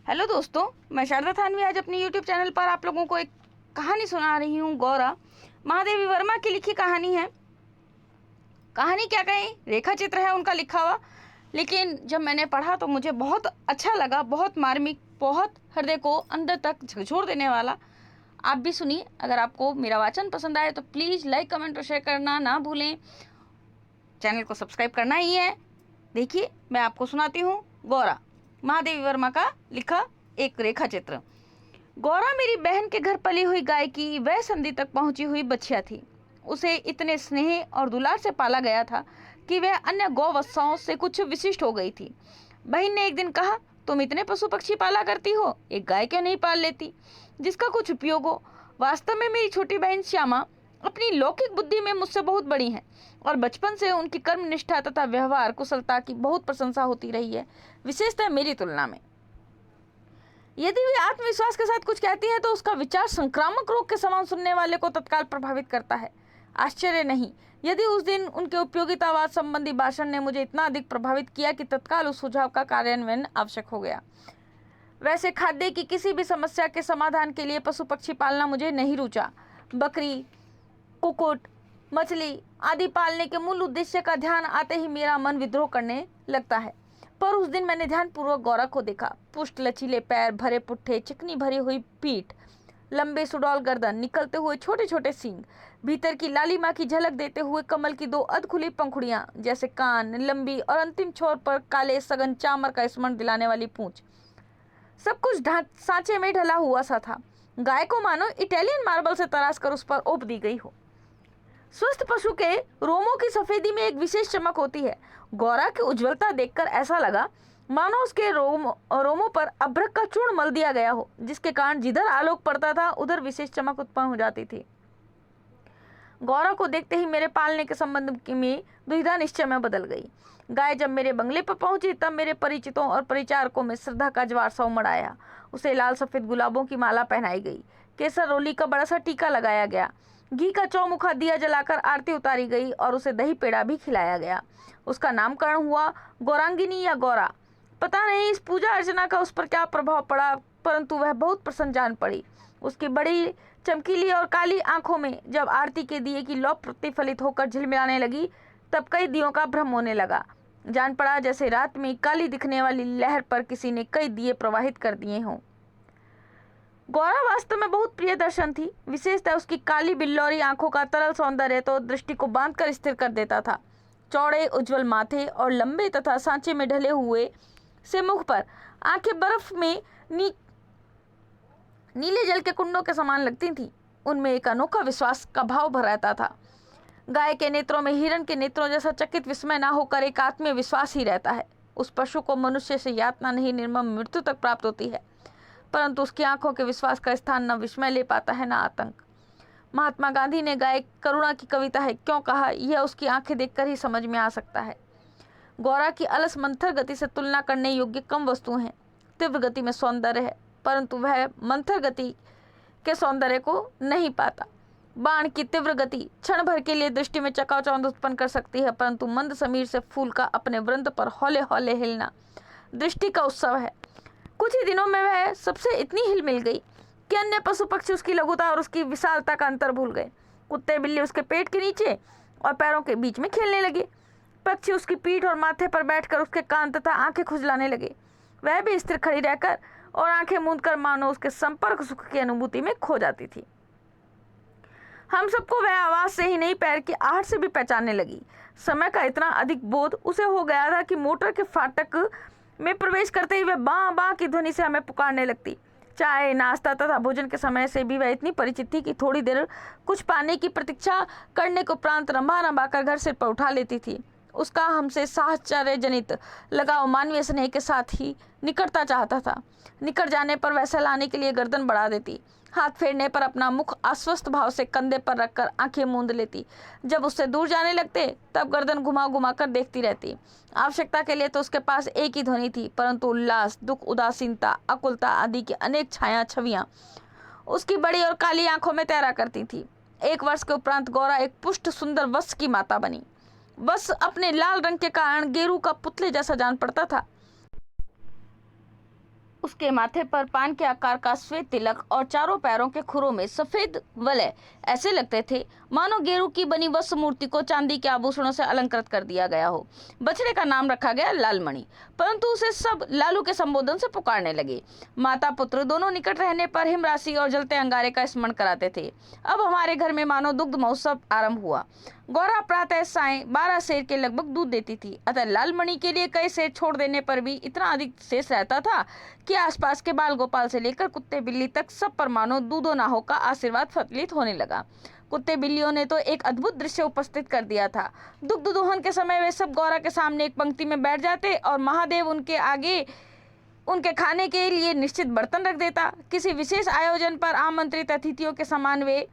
Hello दोस्तों, मैं शारदा थानवी आज अपने यूट्यूब चैनल पर आप लोगों को एक कहानी सुना रही हूँ। गौरा महादेवी वर्मा की लिखी कहानी है। कहानी क्या कहें, रेखा चित्र है उनका लिखा हुआ, लेकिन जब मैंने पढ़ा तो मुझे बहुत अच्छा लगा, बहुत मार्मिक, बहुत हृदय को अंदर तक झकझोर देने वाला। आप भी सुनिए। अगर आपको मेरा वाचन पसंद आए तो प्लीज़ लाइक, कमेंट और शेयर करना ना भूलें। चैनल को सब्सक्राइब करना ही है। देखिए, मैं आपको सुनाती हूँ गौरा, महादेवी वर्मा का लिखा एक रेखा चित्र। गौरा मेरी बहन के घर पली हुई गाय की वह संधि तक पहुंची हुई बछिया थी। उसे इतने स्नेह और दुलार से पाला गया था कि वह अन्य गौवत्साओं से कुछ विशिष्ट हो गई थी। बहन ने एक दिन कहा, तुम इतने पशु पक्षी पाला करती हो, एक गाय क्यों नहीं पाल लेती जिसका कुछ उपयोग हो। वास्तव में मेरी छोटी बहन श्यामा अपनी लौकिक बुद्धि में मुझसे बहुत बड़ी है और बचपन से उनकी कर्म निष्ठा तथा व्यवहार कुशलता की बहुत प्रशंसा होती रही है, विशेषतः मेरी तुलना में। यदि वे आत्मविश्वास के साथ कुछ कहती है तो उसका विचार संक्रामक रोग के समान सुनने वाले को तत्काल प्रभावित करता है। आश्चर्य नहीं यदि उस दिन उनके उपयोगितावाद संबंधी भाषण ने मुझे इतना अधिक प्रभावित किया कि तत्काल उस सुझाव का कार्यान्वयन आवश्यक हो गया। वैसे खाद्य की किसी भी समस्या के समाधान के लिए पशु पक्षी पालना मुझे नहीं रुचा। बकरी, कुक्कुट, मछली आदि पालने के मूल उद्देश्य का ध्यान आते ही मेरा मन विद्रोह करने लगता है। पर उस दिन मैंने ध्यानपूर्वक गौरा को देखा। पुष्ट लचीले पैर, भरे पुट्ठे, चिकनी भरी हुई पीठ, लंबे सुडौल गर्दन, निकलते हुए छोटे छोटे सींग, भीतर की लालिमा की झलक देते हुए कमल की दो अधखुली पंखुड़ियां जैसे कान, लंबी और अंतिम छोर पर काले सघन चामर का स्मरण दिलाने वाली पूंछ। सब कुछ सांचे में ढला हुआ सा था। गाय को मानो इटालियन मार्बल से तराश कर उस पर ओप दी गई हो। स्वस्थ पशु के रोमों की सफेदी में एक विशेष चमक होती है। गौरा की उज्ज्वलता देखकर ऐसा लगा मानो उसके रोमों पर अभ्रक का चूर्ण मल दिया गया हो, जिसके कारण जिधर आलोक पड़ता था उधर विशेष चमक उत्पन्न हो जाती थी। गौरा को देखते ही मेरे पालने के संबंध में दुविधा निश्चय में बदल गई। गाय जब मेरे बंगले पर पहुंची तब मेरे परिचितों और परिचारकों में श्रद्धा का ज्वार सा उमड़ आया। उसे लाल सफेद गुलाबों की माला पहनाई गई, केसर रोली का बड़ा सा टीका लगाया गया, घी का चौमुखा दिया जलाकर आरती उतारी गई और उसे दही पेड़ा भी खिलाया गया। उसका नामकरण हुआ गौरांगिनी या गौरा। पता नहीं इस पूजा अर्चना का उस पर क्या प्रभाव पड़ा, परंतु वह बहुत प्रसन्न जान पड़ी। उसकी बड़ी चमकीली और काली आंखों में जब आरती के दिए की लौ प्रतिफलित होकर झिलमिलाने लगी तब कई दियों का भ्रम होने लगा। जान पड़ा जैसे रात में काली दिखने वाली लहर पर किसी ने कई दिए प्रवाहित कर दिए हों। गौरा वास्तव में बहुत प्रिय दर्शन थी। विशेषतः उसकी काली बिल्लौरी आंखों का तरल सौंदर्य तो दृष्टि को बांधकर स्थिर कर देता था। चौड़े उज्जवल माथे और लंबे तथा सांचे में ढले हुए से मुख पर आंखें बर्फ में नीले जल के कुंडों के समान लगती थीं। उनमें एक अनोखा विश्वास का भाव भर रहता था। गाय के नेत्रों में हिरण के नेत्रों जैसा चकित विस्मय न होकर एक आत्मविश्वास ही रहता है। उस पशु को मनुष्य से यातना नहीं, निर्मम मृत्यु तक प्राप्त होती है, परंतु उसकी आंखों के विश्वास का स्थान न विस्मय ले पाता है न आतंक। महात्मा गांधी ने गाय करुणा की कविता है क्यों कहा, यह उसकी आंखें देखकर ही समझ में आ सकता है। गौरा की अलस मंथर गति से तुलना करने योग्य कम वस्तु हैं। तीव्र गति में सौंदर्य है, परंतु वह मंथर गति के सौंदर्य को नहीं पाता। बाण की तीव्र गति क्षण भर के लिए दृष्टि में चकाचौंध उत्पन्न कर सकती है, परंतु मंद समीर से फूल का अपने वृंद पर हौले हौले हिलना दृष्टि का उत्सव है। कुछ ही दिनों में वह सबसे इतनी हिल मिल गई कि अन्य पशु पक्षी उसकी लघुता और उसकी विशालता का अंतर भूल गए। कुत्ते बिल्ली उसके पेट के नीचे और पैरों के बीच में खेलने लगे। पक्षी उसकी पीठ और माथे पर बैठकर उसके कान तथा आंखें खुजलाने लगे। वह भी स्थिर खड़ी रहकर और आंखें मूंदकर मानो उसके संपर्क सुख की अनुभूति में खो जाती थी। हम सबको वह आवाज से ही नहीं, पैर की आहट से भी पहचानने लगी। समय का इतना अधिक बोध उसे हो गया था कि मोटर के फाटक में प्रवेश करते ही वह बाँ बाँ की ध्वनि से हमें पुकारने लगती। चाय, नाश्ता तथा भोजन के समय से भी वह इतनी परिचित थी कि थोड़ी देर कुछ पाने की प्रतीक्षा करने को उपरांत रंभा रंभा कर घर सिर पर उठा लेती थी। उसका हमसे साहचर्य जनित लगाव मानवीय स्नेह के साथ ही निकटता चाहता था। निकट जाने पर वैसा लाने के लिए गर्दन बढ़ा देती, हाथ फेरने पर अपना मुख आश्वस्त भाव से कंधे पर रखकर आंखें मूंद लेती। जब उससे दूर जाने लगते तब गर्दन घुमा घुमा कर देखती रहती। आवश्यकता के लिए तो उसके पास एक ही ध्वनि थी, परंतु उल्लास, दुख, उदासीनता, आकुलता आदि की अनेक छवियां उसकी बड़ी और काली आंखों में तैरा करती थी। 1 वर्ष के उपरांत गौरा एक पुष्ट सुंदर वत्स की माता बनी। वत्स अपने लाल रंग के कारण गेरू का पुतले जैसा जान पड़ता था। उसके माथे पर पान के आकार का श्वेत तिलक और चारों पैरों के खुरों में सफेद वलय ऐसे लगते थे मानो गेरू की बनी वस्त्र मूर्ति को चांदी के आभूषणों से अलंकृत कर दिया गया हो। बछड़े का नाम रखा गया लालमणि, परंतु उसे सब लालू के संबोधन से पुकारने लगे। माता पुत्र दोनों निकट रहने पर हिमराशि और जलते अंगारे का स्मरण कराते थे। अब हमारे घर में मानो दुग्ध महोत्सव आरंभ हुआ। गौरा प्रातः साय 12 सेर के लगभग दूध देती थी, अतः लालमणि के लिए कई सेर छोड़ देने पर भी इतना अधिक शेष रहता था कि आसपास के बाल गोपाल से लेकर कुत्ते बिल्ली तक सब पर मानो दूधो नाहो का आशीर्वाद फलित होने लगा। कुत्ते बिल्लियों ने तो एक अद्भुत दृश्य उपस्थित कर दिया था। दुग्ध दोहन के समय वे सब गौरा के सामने एक पंक्ति में बैठ जाते और महादेव उनके आगे उनके खाने के लिए निश्चित बर्तन रख देता। किसी विशेष आयोजन पर आमंत्रित अतिथियों के समान वे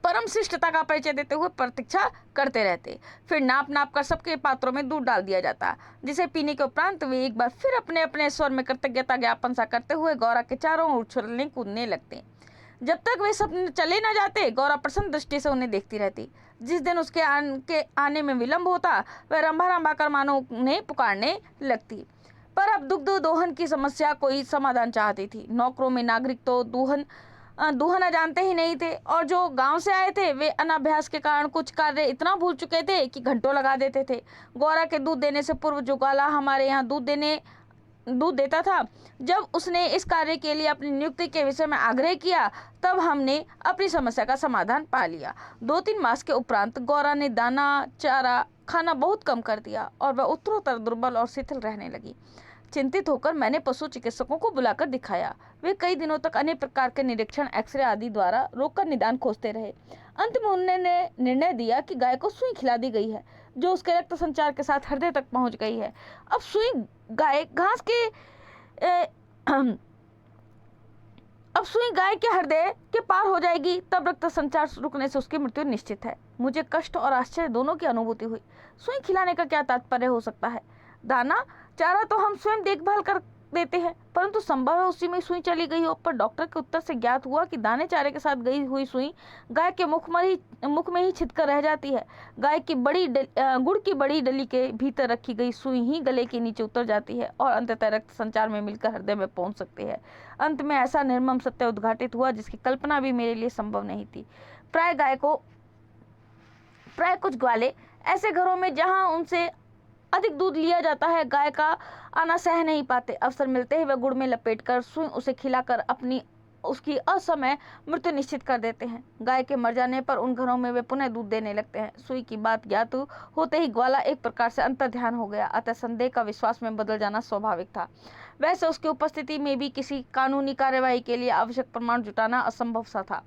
परम शिष्टता का परिचय देते हुए प्रतीक्षा करते रहते। फिर नाप नाप कर सबके पात्रों में दूध डाल दिया जाता, जिसे पीने के उपरांत वे एक बार फिर अपने अपने स्वर में कृतज्ञता ज्ञापन सा करते हुए गौरा के चारों ओर उछलने कूदने लगते। जब तक वे सब चले न जाते, गौरा प्रसन्न दृष्टि से उन्हें देखती रहती। जिस दिन उसके आने में विलंब होता, वह रंभा रंभा कर मानो उन्हें पुकारने लगती। पर अब दुग्ध दोहन की समस्या कोई समाधान चाहती थी। नौकरों में नागरिक तो दूहना जानते ही नहीं थे, और जो गांव से आए थे वे अनाभ्यास के कारण कुछ कार्य इतना भूल चुके थे कि घंटों लगा देते थे। गौरा के दूध देने से पूर्व जो ग्वाला हमारे यहाँ दूध देता था, जब उसने इस कार्य के लिए अपनी नियुक्ति के विषय में आग्रह किया, तब हमने अपनी समस्या का समाधान पा लिया। 2-3 मास के उपरांत गौरा ने दाना चारा खाना बहुत कम कर दिया और वह उत्तरोत्तर दुर्बल और शिथिल रहने लगी। चिंतित होकर मैंने पशु चिकित्सकों को बुलाकर दिखाया। वे कई दिनों तक अनेक प्रकार के निरीक्षण, एक्सरे आदि द्वारा रोगका निदान खोजते रहे। अंत में उन्होंने निर्णय दिया कि गाय को सुई खिला दी गई है, जो उसके रक्त संचार के साथ हृदय तक पहुंच गई है। अब सुई गाय के हृदय के पार हो जाएगी, तब रक्त संचार रुकने से उसकी मृत्यु निश्चित है। मुझे कष्ट और आश्चर्य दोनों की अनुभूति हुई। सुई खिलाने का क्या तात्पर्य हो सकता है? दाना चारा तो हम स्वयं देखभाल कर देते हैं, परंतु संभव है उसी में सुई चली गई हो। पर डॉक्टर के उत्तर से ज्ञात हुआ कि दाने चारे के साथ गई हुई सुई गाय के मुख में ही छिदकर रह जाती है। गाय की गुड़ की बड़ी डली के भीतर रखी गई सुई ही गले के नीचे उतर जाती है और अंततः रक्त संचार में मिलकर हृदय में पहुंच सकती है। अंत में ऐसा निर्मम सत्य उद्घाटित हुआ जिसकी कल्पना भी मेरे लिए संभव नहीं थी। प्राय कुछ ग्वाले ऐसे घरों में जहाँ उनसे अधिक दूध लिया जाता है, गाय का आना सह नहीं पाते। अवसर मिलते ही वह गुड़ में लपेटकर सुई उसे खिलाकर उसकी असमय मृत्यु निश्चित कर देते हैं। गाय के मर जाने पर उन घरों में वे पुनः दूध देने लगते हैं। सुई की बात ज्ञात होते ही ग्वाला एक प्रकार से अंतर्ध्यान हो गया, अतः संदेह का विश्वास में बदल जाना स्वाभाविक था। वैसे उसकी उपस्थिति में भी किसी कानूनी कार्यवाही के लिए आवश्यक प्रमाण जुटाना असंभव सा था।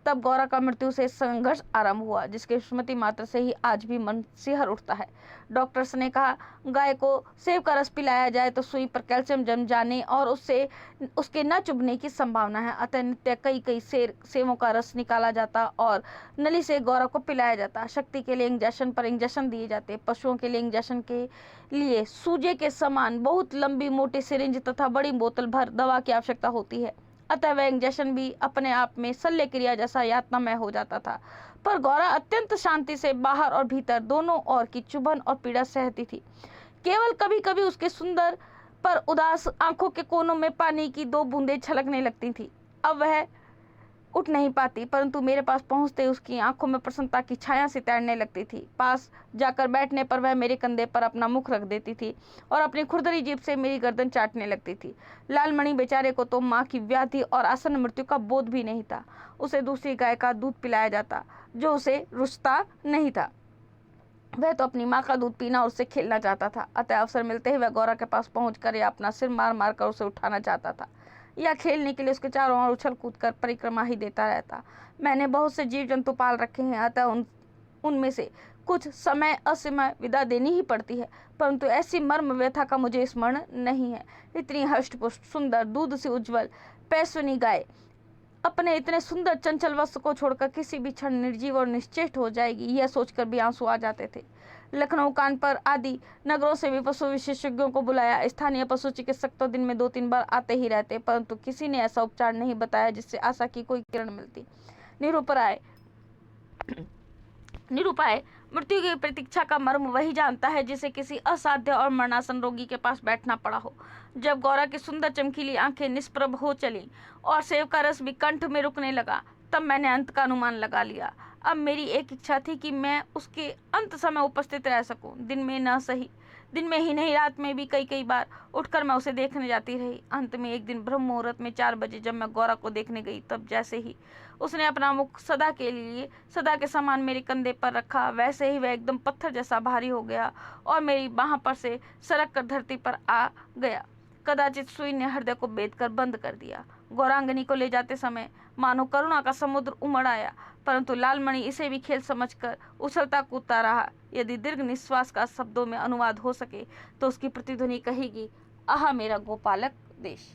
तब गौरा का मृत्यु से संघर्ष आरंभ हुआ, जिसके स्मृति मात्र से ही आज भी मन सिहर उठता है। डॉक्टर्स ने कहा, गाय को सेब का रस पिलाया जाए तो सुई पर कैल्शियम जम जाने और उसके न चुभने की संभावना है। अतः नित्य कई सेबों का रस निकाला जाता और नली से गौरा को पिलाया जाता। शक्ति के लिए इंजेक्शन पर इंजेक्शन दिए जाते। पशुओं के लिए इंजेक्शन के लिए सूजे के समान बहुत लंबी मोटी सिरिंज तथा बड़ी बोतल भर दवा की आवश्यकता होती है। अतः वह इंजेक्शन भी अपने आप में शल्य क्रिया जैसा यातनामय हो जाता था। पर गौरा अत्यंत शांति से बाहर और भीतर दोनों ओर की चुभन और पीड़ा सहती थी। केवल कभी कभी उसके सुंदर पर उदास आंखों के कोनों में पानी की 2 बूंदें छलकने लगती थी। अब वह उठ नहीं पाती, परंतु मेरे पास पहुंचते उसकी आंखों में प्रसन्नता की छाया सी तैरने लगती थी। पास जाकर बैठने पर वह मेरे कंधे पर अपना मुख रख देती थी और अपनी खुरदरी जीभ से मेरी गर्दन चाटने लगती थी। लालमणि बेचारे को तो माँ की व्याधि और आसन्न मृत्यु का बोध भी नहीं था। उसे दूसरी गाय का दूध पिलाया जाता, जो उसे रुचता नहीं था। वह तो अपनी माँ का दूध पीना और उससे खेलना चाहता था। अतः अवसर मिलते ही वह गौरा के पास पहुंचकर या अपना सिर मार मार कर उसे उठाना चाहता था, या खेलने के लिए उसके चारों ओर उछल कूद कर परिक्रमा ही देता रहता। मैंने बहुत से जीव जंतु पाल रखे हैं, अतः उनमें से कुछ समय असमय विदा देनी ही पड़ती है, परंतु ऐसी मर्म व्यथा का मुझे स्मरण नहीं है। इतनी हष्टपुष्ट सुंदर दूध से उज्ज्वल पैसवनी गाय अपने इतने सुंदर चंचल वस्त्र को छोड़कर किसी भी क्षण निर्जीव और निश्चेष्ट हो जाएगी, यह सोचकर भी आंसू आ जाते थे। लखनऊ, कानपुर आदि नगरों से भी पशु विशेषज्ञों को बुलाया। स्थानीय पशु चिकित्सक तो दिन में 2-3 बार आते ही रहते, परंतु किसी ने ऐसा उपचार नहीं बताया जिससे आशा की कोई किरण मिलती। निरुपाय मृत्यु की प्रतीक्षा का मर्म वही जानता है जिसे किसी असाध्य और मरणासन रोगी के पास बैठना पड़ा हो। जब गौरा की सुंदर चमकीली आंखें निष्प्रभ हो चली और सेव का रस भी कंठ में रुकने लगा, तब मैंने अंत का अनुमान लगा लिया। अब मेरी एक इच्छा थी कि मैं उसके अंत समय उपस्थित रह सकूं। दिन में ही नहीं, रात में भी कई कई बार उठकर मैं उसे देखने जाती रही। अंत में एक दिन ब्रह्म मुहूर्त में 4 बजे जब मैं गौरा को देखने गई, तब जैसे ही उसने अपना मुख सदा के लिए सदा के समान मेरे कंधे पर रखा, वैसे ही वह एकदम पत्थर जैसा भारी हो गया और मेरी बाह पर से सरक कर धरती पर आ गया। कदाचित सुई ने हृदय को बेद कर बंद कर दिया। गौरांगनी को ले जाते समय मानो करुणा का समुद्र उमड़ आया, परंतु लालमणि इसे भी खेल समझकर उछलता कूदता रहा। यदि दीर्घ निश्वास का शब्दों में अनुवाद हो सके तो उसकी प्रतिध्वनि कहेगी, आहा मेरा गोपालक देश।